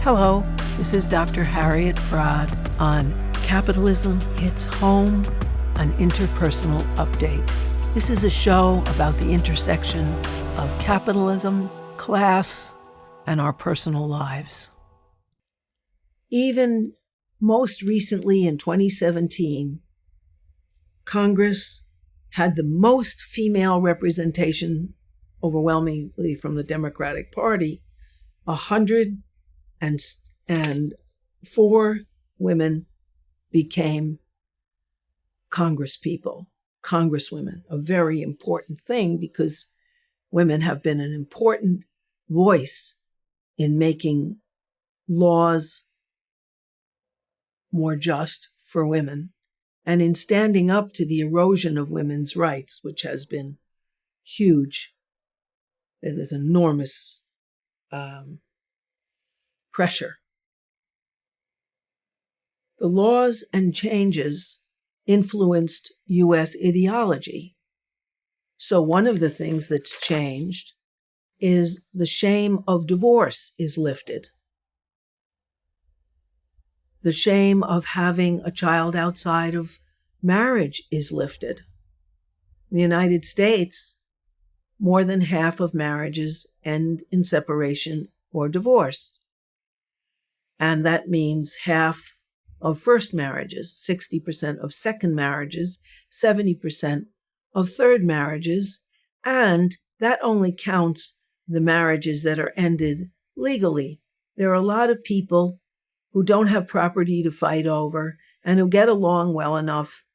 Hello, this is Dr. Harriet Fraad on Capitalism Hits Home, an interpersonal update. This is a show about the intersection of capitalism, class, and our personal lives. Even most recently in 2017, Congress had the most female representation, overwhelmingly from the Democratic Party. 104 women became congresspeople, congresswomen, a very important thing because women have been an important voice in making laws more just for women and in standing up to the erosion of women's rights, which has been huge. There's enormous pressure. The laws and changes influenced U.S. ideology. So one of the things that's changed is the shame of divorce is lifted. The shame of having a child outside of marriage is lifted. In the United States, more than half of marriages end in separation or divorce. And that means half of first marriages, 60% of second marriages, 70% of third marriages, and that only counts the marriages that are ended legally. There are a lot of people who don't have property to fight over and who get along well enough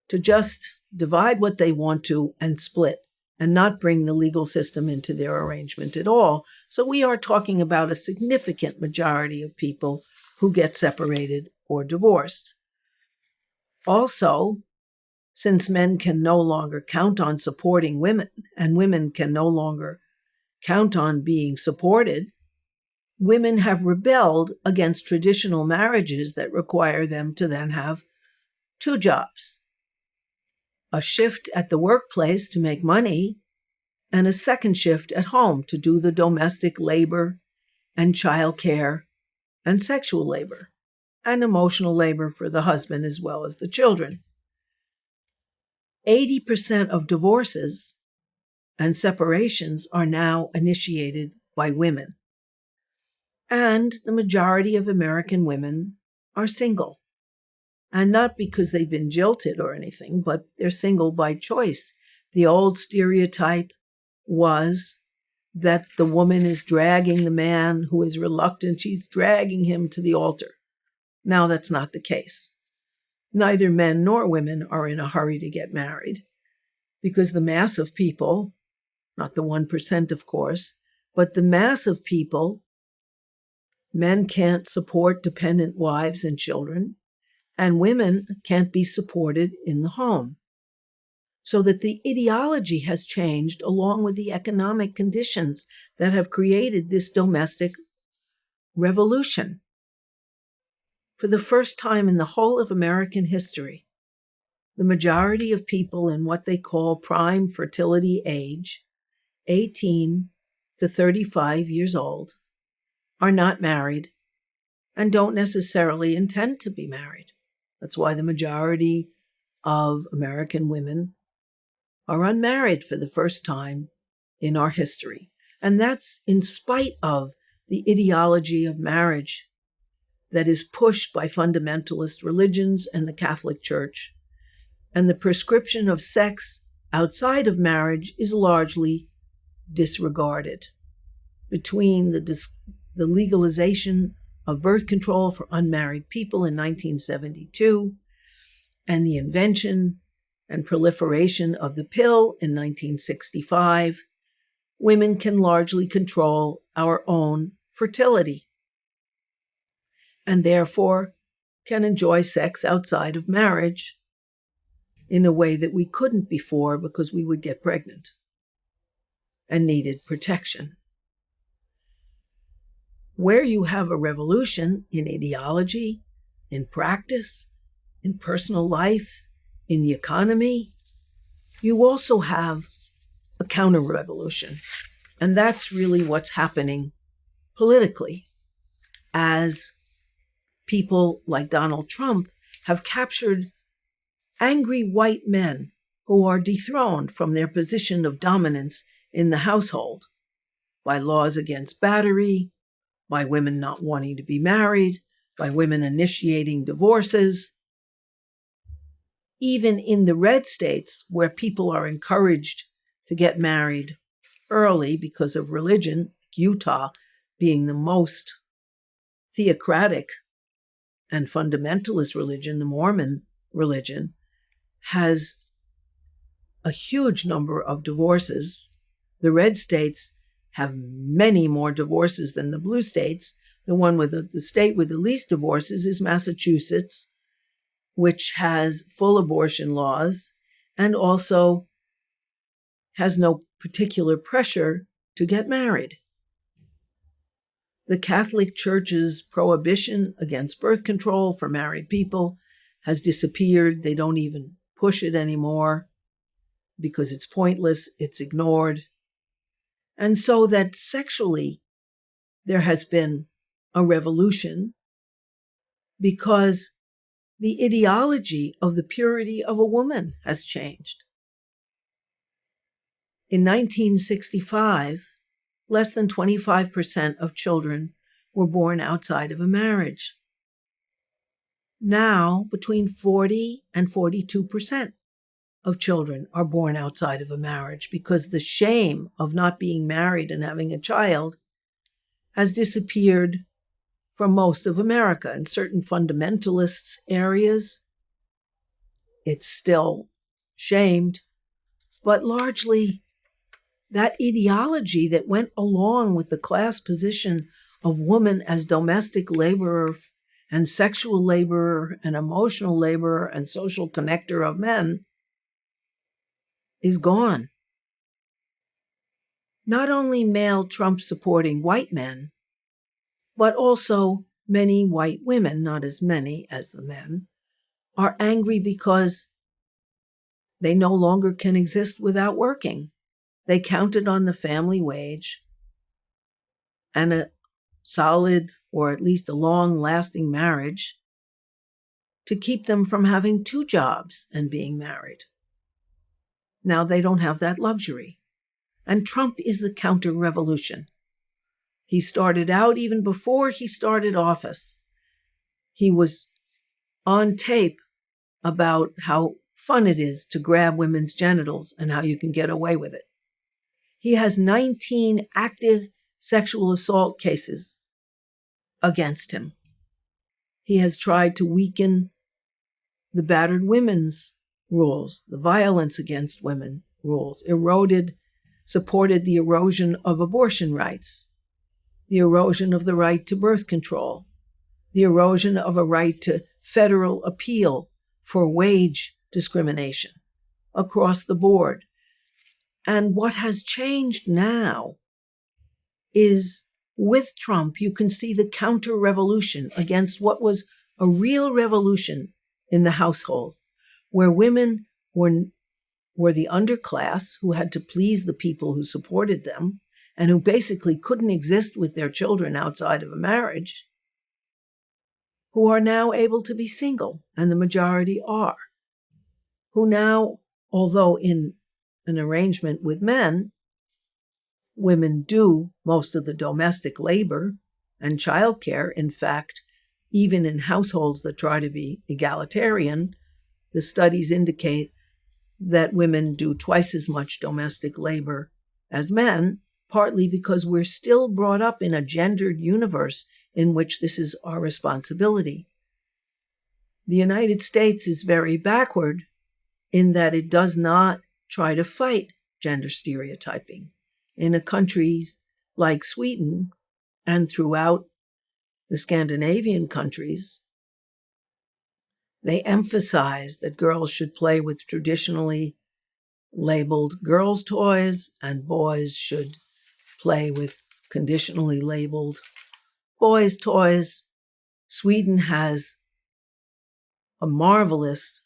to just divide what they want to and split and not bring the legal system into their arrangement at all. So we are talking about a significant majority of people who get separated or divorced. Also, since men can no longer count on supporting women and women can no longer count on being supported, women have rebelled against traditional marriages that require them to then have two jobs: a shift at the workplace to make money and a second shift at home to do the domestic labor and childcare and sexual labor and emotional labor for the husband as well as the children. 80% of divorces and separations are now initiated by women. And the majority of American women are single. And not because they've been jilted or anything, but they're single by choice. The old stereotype was that the woman is dragging the man who is reluctant, she's dragging him to the altar. Now that's not the case. Neither men nor women are in a hurry to get married because the mass of people, not the 1% of course, but the mass of people, men can't support dependent wives and children, and women can't be supported in the home. So that the ideology has changed along with the economic conditions that have created this domestic revolution. For the first time in the whole of American history, the majority of people in what they call prime fertility age, 18 to 35 years old, are not married and don't necessarily intend to be married. That's why the majority of American women are unmarried for the first time in our history. And that's in spite of the ideology of marriage that is pushed by fundamentalist religions and the Catholic Church. And the prescription of sex outside of marriage is largely disregarded. Between the legalization of birth control for unmarried people in 1972 and the invention and proliferation of the pill in 1965, women can largely control our own fertility and therefore can enjoy sex outside of marriage in a way that we couldn't before because we would get pregnant and needed protection. Where you have a revolution in ideology, in practice, in personal life, in the economy, you also have a counter-revolution. And that's really what's happening politically. as people like Donald Trump have captured angry white men who are dethroned from their position of dominance in the household by laws against battery, by women not wanting to be married, by women initiating divorces. Even in the red states where people are encouraged to get married early because of religion, Utah being the most theocratic and fundamentalist religion, the Mormon religion, has a huge number of divorces. The red states have many more divorces than the blue states. The state with the least divorces is Massachusetts, which has full abortion laws and also has no particular pressure to get married. The Catholic Church's prohibition against birth control for married people has disappeared. They don't even push it anymore because it's pointless, it's ignored. And so that sexually there has been a revolution because the ideology of the purity of a woman has changed. In 1965, less than 25% of children were born outside of a marriage. Now, between 40 and 42% of children are born outside of a marriage because the shame of not being married and having a child has disappeared from most of America. In certain fundamentalist areas, it's still shamed, but largely that ideology that went along with the class position of woman as domestic laborer and sexual laborer and emotional laborer and social connector of men is gone. Not only male Trump-supporting white men, but also many white women, not as many as the men, are angry because they no longer can exist without working. They counted on the family wage and a solid, or at least a long-lasting marriage to keep them from having two jobs and being married. Now they don't have that luxury. And Trump is the counter-revolution. He started out, even before he started office, he was on tape about how fun it is to grab women's genitals and how you can get away with it. He has 19 active sexual assault cases against him. He has tried to weaken the battered women's rules, the violence against women rules, supported the erosion of abortion rights, the erosion of the right to birth control, the erosion of a right to federal appeal for wage discrimination across the board. And what has changed now is, with Trump, you can see the counter-revolution against what was a real revolution in the household, where women were the underclass who had to please the people who supported them and who basically couldn't exist with their children outside of a marriage, who are now able to be single, and the majority are, who now, although in an arrangement with men, women do most of the domestic labor and childcare. In fact, even in households that try to be egalitarian, the studies indicate that women do twice as much domestic labor as men, partly because we're still brought up in a gendered universe in which this is our responsibility. The United States is very backward in that it does not try to fight gender stereotyping. In a country like Sweden and throughout the Scandinavian countries, they emphasize that girls should play with traditionally labeled girls' toys and boys should play with conditionally labeled boys' toys. Sweden has a marvelous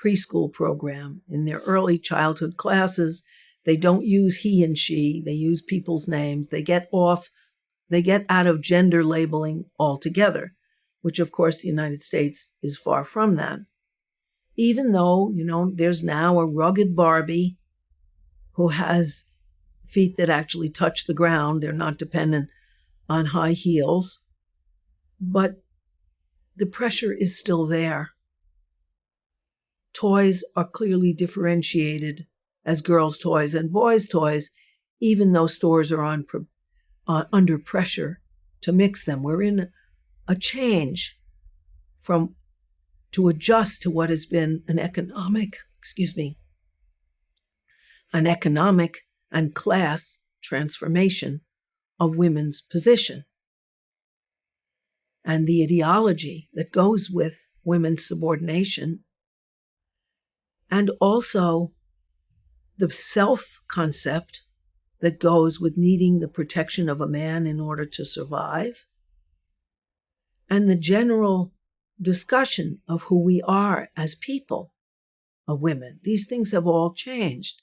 preschool program. In their early childhood classes, they don't use he and she, they use people's names. They get off They get out of gender labeling altogether, which of course the United States is far from that. Even though, there's now a rugged Barbie who has feet that actually touch the ground. They're not dependent on high heels. But the pressure is still there. Toys are clearly differentiated as girls' toys and boys' toys, even though stores are under pressure to mix them. We're in a change to adjust to what has been an economic and class transformation of women's position and the ideology that goes with women's subordination, and also the self-concept that goes with needing the protection of a man in order to survive, and the general discussion of who we are as people, of women. These things have all changed.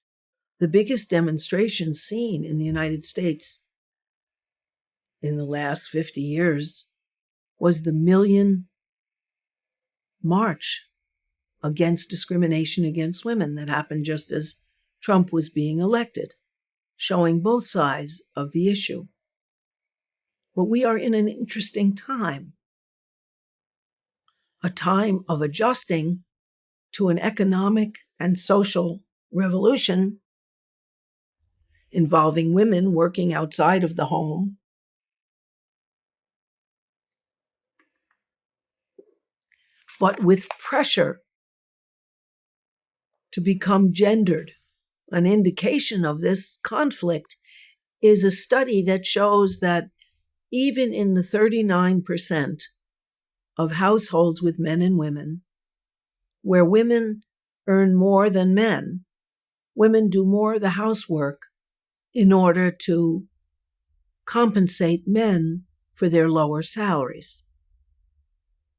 The biggest demonstration seen in the United States in the last 50 years was the Million March against discrimination against women that happened just as Trump was being elected, showing both sides of the issue. But we are in an interesting time, a time of adjusting to an economic and social revolution involving women working outside of the home, but with pressure to become gendered. An indication of this conflict is a study that shows that even in the 39% of households with men and women, where women earn more than men, women do more of the housework in order to compensate men for their lower salaries.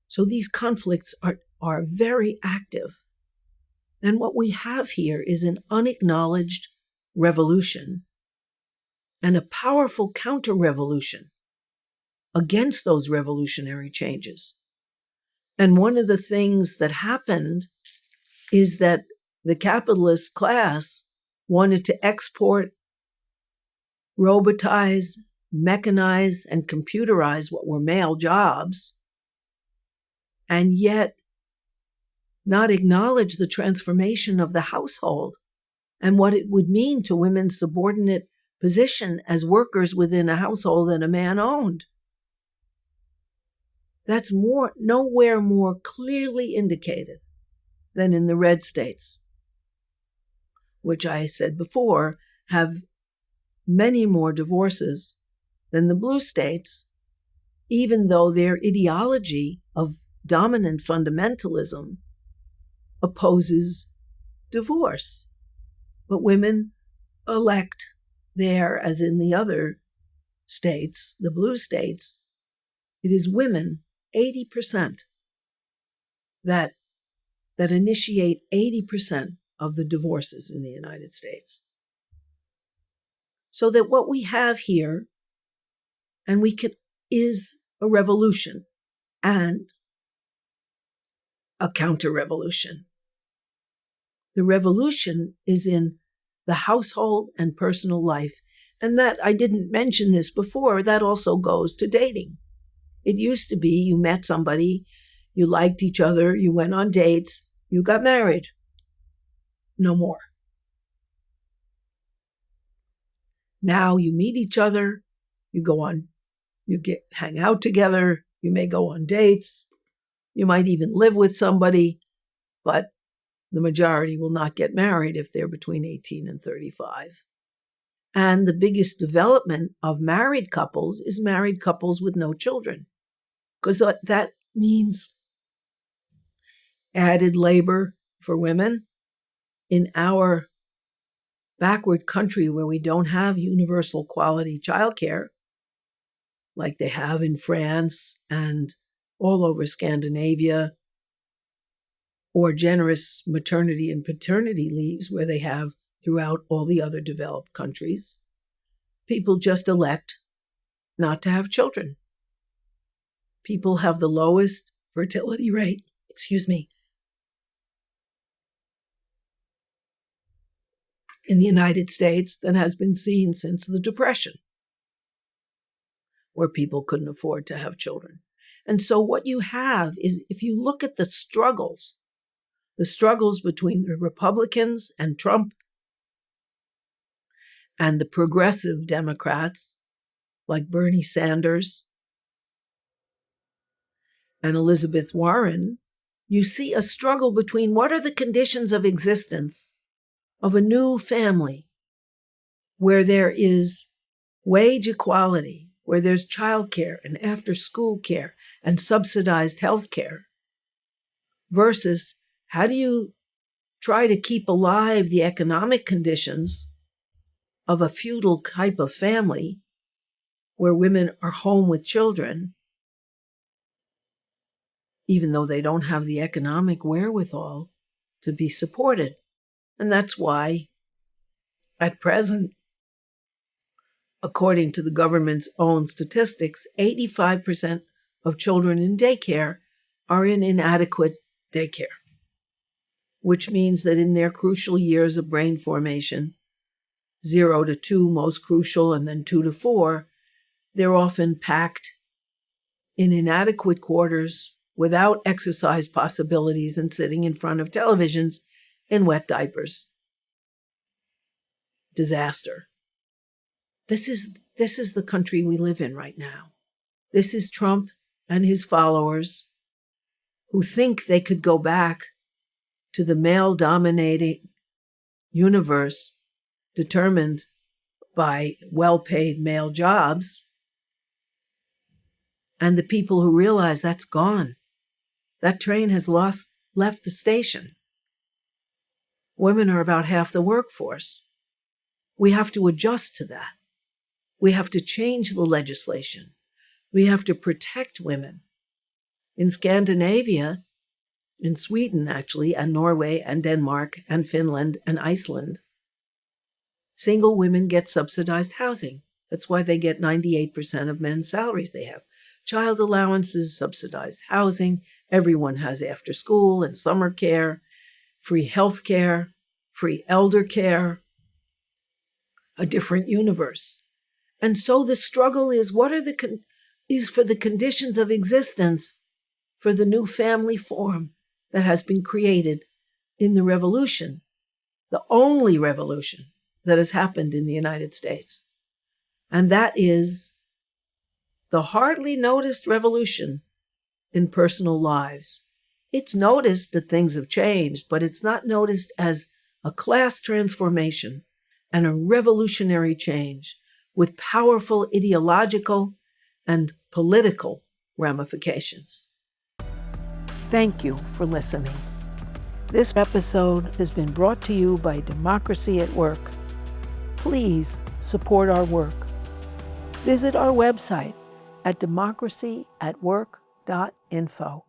So these conflicts are very active. And what we have here is an unacknowledged revolution and a powerful counter-revolution against those revolutionary changes. And one of the things that happened is that the capitalist class wanted to export, robotize, mechanize, and computerize what were male jobs, and yet not acknowledge the transformation of the household and what it would mean to women's subordinate position as workers within a household that a man owned. That's nowhere more clearly indicated than in the red states, which I said before have many more divorces than the blue states, even though their ideology of dominant fundamentalism opposes divorce. But women elect there, as in the other states, the blue states, it is women, 80%, that initiate 80% of the divorces in the United States. So that what we have here, is a revolution and a counter-revolution. The revolution is in the household and personal life. And that, I didn't mention this before, that also goes to dating. It used to be you met somebody, you liked each other, you went on dates, you got married. No more. Now you meet each other, hang out together, you may go on dates, you might even live with somebody, but the majority will not get married if they're between 18 and 35. And the biggest development of married couples is married couples with no children, because that means added labor for women. In our backward country where we don't have universal quality childcare, like they have in France and all over Scandinavia, or generous maternity and paternity leaves where they have throughout all the other developed countries, people just elect not to have children. People have the lowest fertility rate, in the United States that has been seen since the Depression, where people couldn't afford to have children. And so what you have is, if you look at the struggles between the Republicans and Trump and the progressive Democrats like Bernie Sanders and Elizabeth Warren, you see a struggle between what are the conditions of existence of a new family where there is wage equality, where there's childcare and after-school care and subsidized health care, versus how do you try to keep alive the economic conditions of a feudal type of family where women are home with children, even though they don't have the economic wherewithal to be supported. And that's why, at present, according to the government's own statistics, 85% of children in daycare are in inadequate daycare, which means that in their crucial years of brain formation, 0 to 2 most crucial, and then 2 to 4, they're often packed in inadequate quarters without exercise possibilities and sitting in front of televisions in wet diapers. Disaster. This is the country we live in right now. This is Trump and his followers who think they could go back to the male-dominating universe determined by well-paid male jobs, and the people who realize that's gone. That train has left the station. Women are about half the workforce. We have to adjust to that. We have to change the legislation. We have to protect women. In Scandinavia, in Sweden actually, and Norway and Denmark and Finland and Iceland, single women get subsidized housing. That's why they get 98% of men's salaries they have. Child allowances, subsidized housing, everyone has after school and summer care, free health care, free elder care, a different universe. And so the struggle is, what are is for the conditions of existence for the new family form that has been created in the revolution, the only revolution that has happened in the United States. And that is the hardly noticed revolution in personal lives. It's noticed that things have changed, but it's not noticed as a class transformation and a revolutionary change with powerful ideological and political ramifications. Thank you for listening. This episode has been brought to you by Democracy at Work. Please support our work. Visit our website at democracyatwork.info.